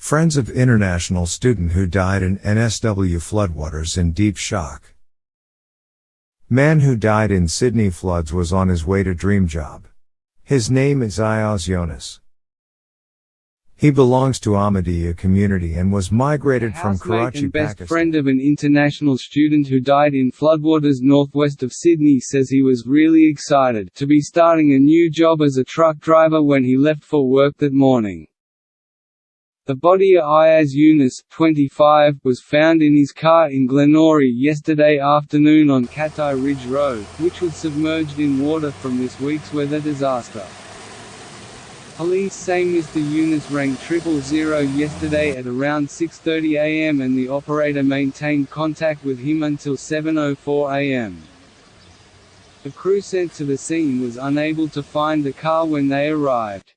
Friends of international student who died in NSW floodwaters in deep shock. Man who died in Sydney floods was on his way to dream job. His name is Ayaz Younus. He belongs to Ahmadiyya community and was migrated from Karachi, and best Pakistan. Friend of an international student who died in floodwaters northwest of Sydney says he was really excited to be starting a new job as a truck driver when he left for work that morning. The body of Ayaz Younus, 25, was found in his car in Glenorie yesterday afternoon on Cattai Ridge Road, which was submerged in water from this week's weather disaster. Police say Mr Younus rang 000 yesterday at around 6:30 am and the operator maintained contact with him until 7:04 am. The crew sent to the scene was unable to find the car when they arrived.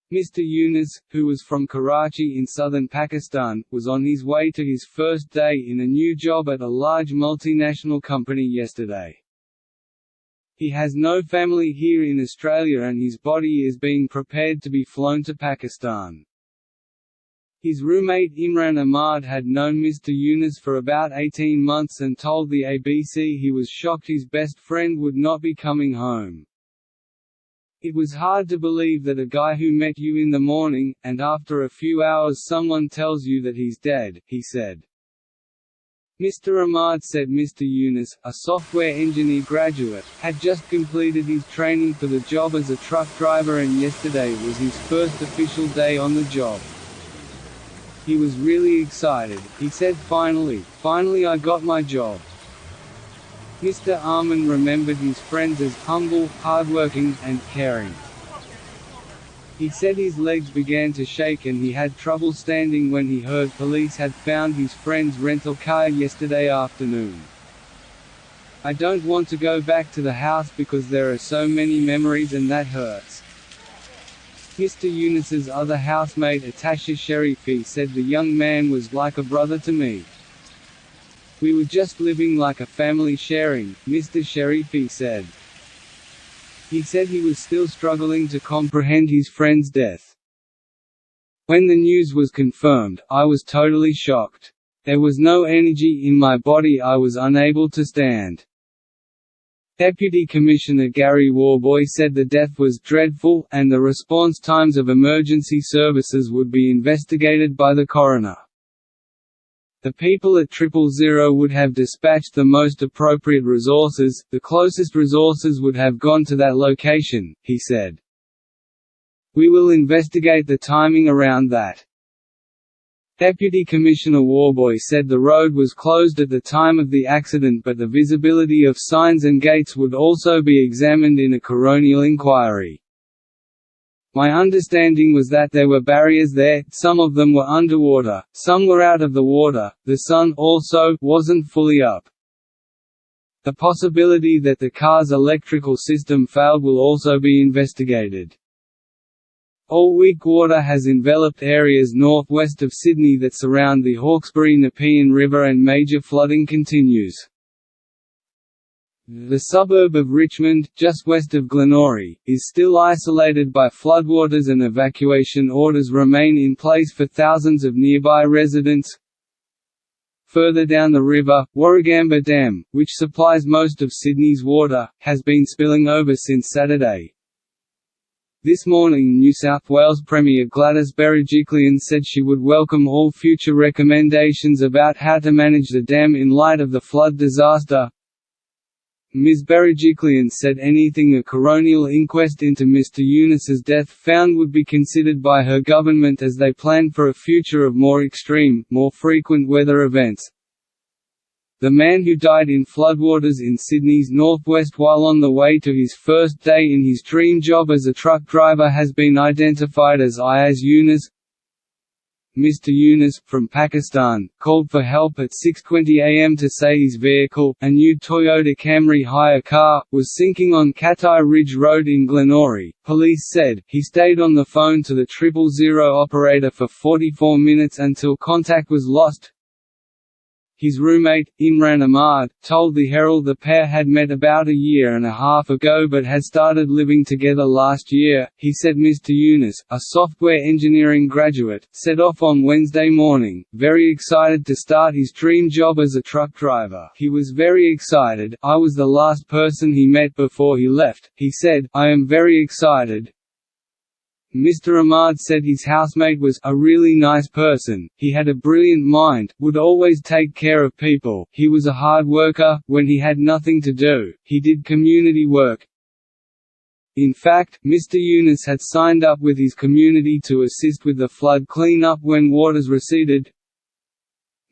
Mr Younus, who was from Karachi in southern Pakistan, was on his way to his first day in a new job at a large multinational company yesterday. He has no family here in Australia and his body is being prepared to be flown to Pakistan. His roommate Imran Ahmad had known Mr Younus for about 18 months and told the ABC he was shocked his best friend would not be coming home. "It was hard to believe that a guy who met you in the morning, and after a few hours someone tells you that he's dead," he said. Mr Ahmad said Mr Younus, a software engineer graduate, had just completed his training for the job as a truck driver and yesterday was his first official day on the job. He was really excited, he said. Finally I got my job." Mr Ahmad remembered his friends as humble, hardworking, and caring. He said his legs began to shake and he had trouble standing when he heard police had found his friend's rental car yesterday afternoon. "I don't want to go back to the house because there are so many memories and that hurts." Mr Younus's other housemate Atasha Sharifi said the young man was like a brother to me. "We were just living like a family sharing," Mr Sharifi said. He said he was still struggling to comprehend his friend's death. "When the news was confirmed, I was totally shocked. There was no energy in my body, I was unable to stand." Deputy Commissioner Gary Warboy said the death was dreadful, and the response times of emergency services would be investigated by the coroner. "The people at 000 would have dispatched the most appropriate resources, the closest resources would have gone to that location," he said. "We will investigate the timing around that." Deputy Commissioner Warboy said the road was closed at the time of the accident but the visibility of signs and gates would also be examined in a coronial inquiry. "My understanding was that there were barriers there, some of them were underwater, some were out of the water, the sun also wasn't fully up. The possibility that the car's electrical system failed will also be investigated." All week water has enveloped areas northwest of Sydney that surround the Hawkesbury-Nepean River and major flooding continues. The suburb of Richmond, just west of Glenorie, is still isolated by floodwaters and evacuation orders remain in place for thousands of nearby residents. Further down the river, Warragamba Dam, which supplies most of Sydney's water, has been spilling over since Saturday. This morning New South Wales Premier Gladys Berejiklian said she would welcome all future recommendations about how to manage the dam in light of the flood disaster. Ms Berejiklian said anything a coronial inquest into Mr Younus's death found would be considered by her government as they plan for a future of more extreme, more frequent weather events. The man who died in floodwaters in Sydney's northwest while on the way to his first day in his dream job as a truck driver has been identified as Ayaz Younus. Mr Younus, from Pakistan, called for help at 6:20 am to say his vehicle, a new Toyota Camry hire car, was sinking on Cattai Ridge Road in Glenorie. Police said he stayed on the phone to the 000 operator for 44 minutes until contact was lost. His roommate, Imran Ahmad, told the Herald the pair had met about a year and a half ago but had started living together last year. He said Mr Younus, a software engineering graduate, set off on Wednesday morning, very excited to start his dream job as a truck driver. He was very excited. I was the last person he met before he left, he said. I am very excited. Mr. Ahmad said his housemate was a really nice person, he had a brilliant mind, would always take care of people, he was a hard worker. When he had nothing to do, he did community work. In fact, Mr. Younus had signed up with his community to assist with the flood clean-up when waters receded.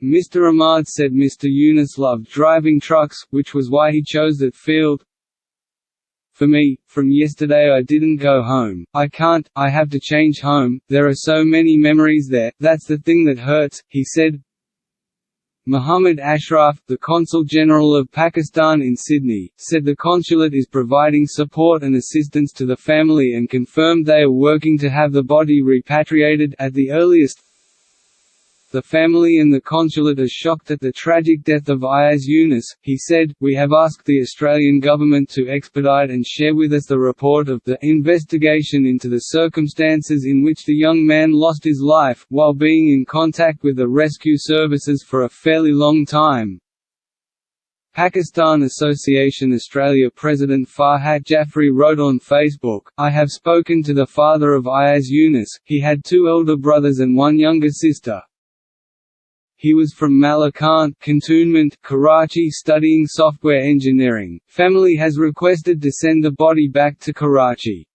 Mr. Ahmad said Mr. Younus loved driving trucks, which was why he chose that field. For me, from yesterday I didn't go home. I can't, I have to change home, there are so many memories there, that's the thing that hurts, he said. Muhammad Ashraf, the Consul General of Pakistan in Sydney, said the consulate is providing support and assistance to the family and confirmed they are working to have the body repatriated at the earliest. The family and the consulate are shocked at the tragic death of Ayaz Younus, he said. We have asked the Australian government to expedite and share with us the report of the investigation into the circumstances in which the young man lost his life, while being in contact with the rescue services for a fairly long time. Pakistan Association Australia President Farhat Jaffrey wrote on Facebook, I have spoken to the father of Ayaz Younus. He had two elder brothers and one younger sister. He was from Malakand, Cantonment, Karachi studying software engineering. Family has requested to send the body back to Karachi.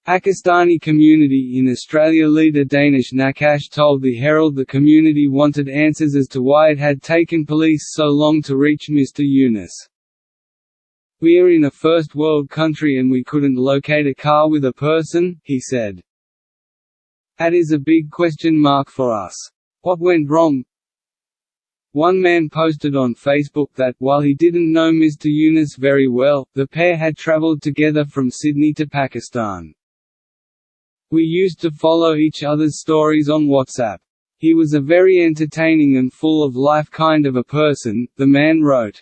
Pakistani community in Australia leader Danish Nakash told the Herald the community wanted answers as to why it had taken police so long to reach Mr. Younus. We are in a first world country and we couldn't locate a car with a person, he said. That is a big question mark for us. What went wrong? One man posted on Facebook that, while he didn't know Mr. Younus very well, the pair had travelled together from Sydney to Pakistan. We used to follow each other's stories on WhatsApp. He was a very entertaining and full of life kind of a person, the man wrote.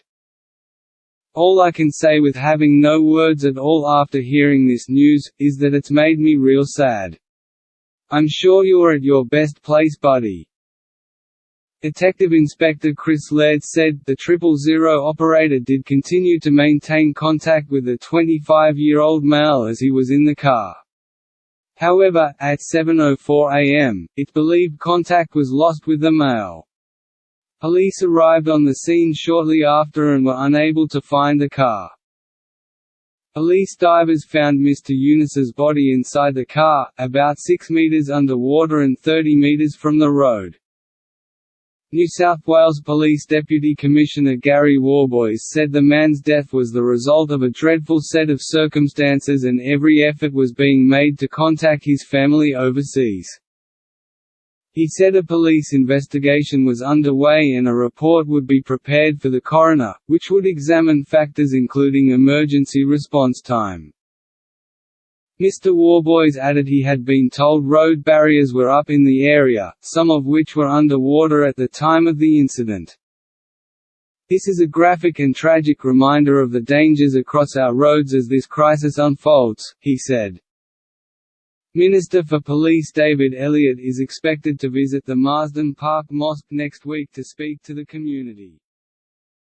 All I can say with having no words at all after hearing this news, is that it's made me real sad. I'm sure you're at your best place, buddy. Detective Inspector Chris Laird said, the 000 operator did continue to maintain contact with the 25-year-old male as he was in the car. However, at 7:04 a.m., it believed contact was lost with the male. Police arrived on the scene shortly after and were unable to find the car. Police divers found Mr. Younus's body inside the car, about 6 meters underwater and 30 meters from the road. New South Wales Police Deputy Commissioner Gary Warboys said the man's death was the result of a dreadful set of circumstances and every effort was being made to contact his family overseas. He said a police investigation was underway and a report would be prepared for the coroner, which would examine factors including emergency response time. Mr. Warboys added he had been told road barriers were up in the area, some of which were underwater at the time of the incident. This is a graphic and tragic reminder of the dangers across our roads as this crisis unfolds, he said. Minister for Police David Elliott is expected to visit the Marsden Park Mosque next week to speak to the community.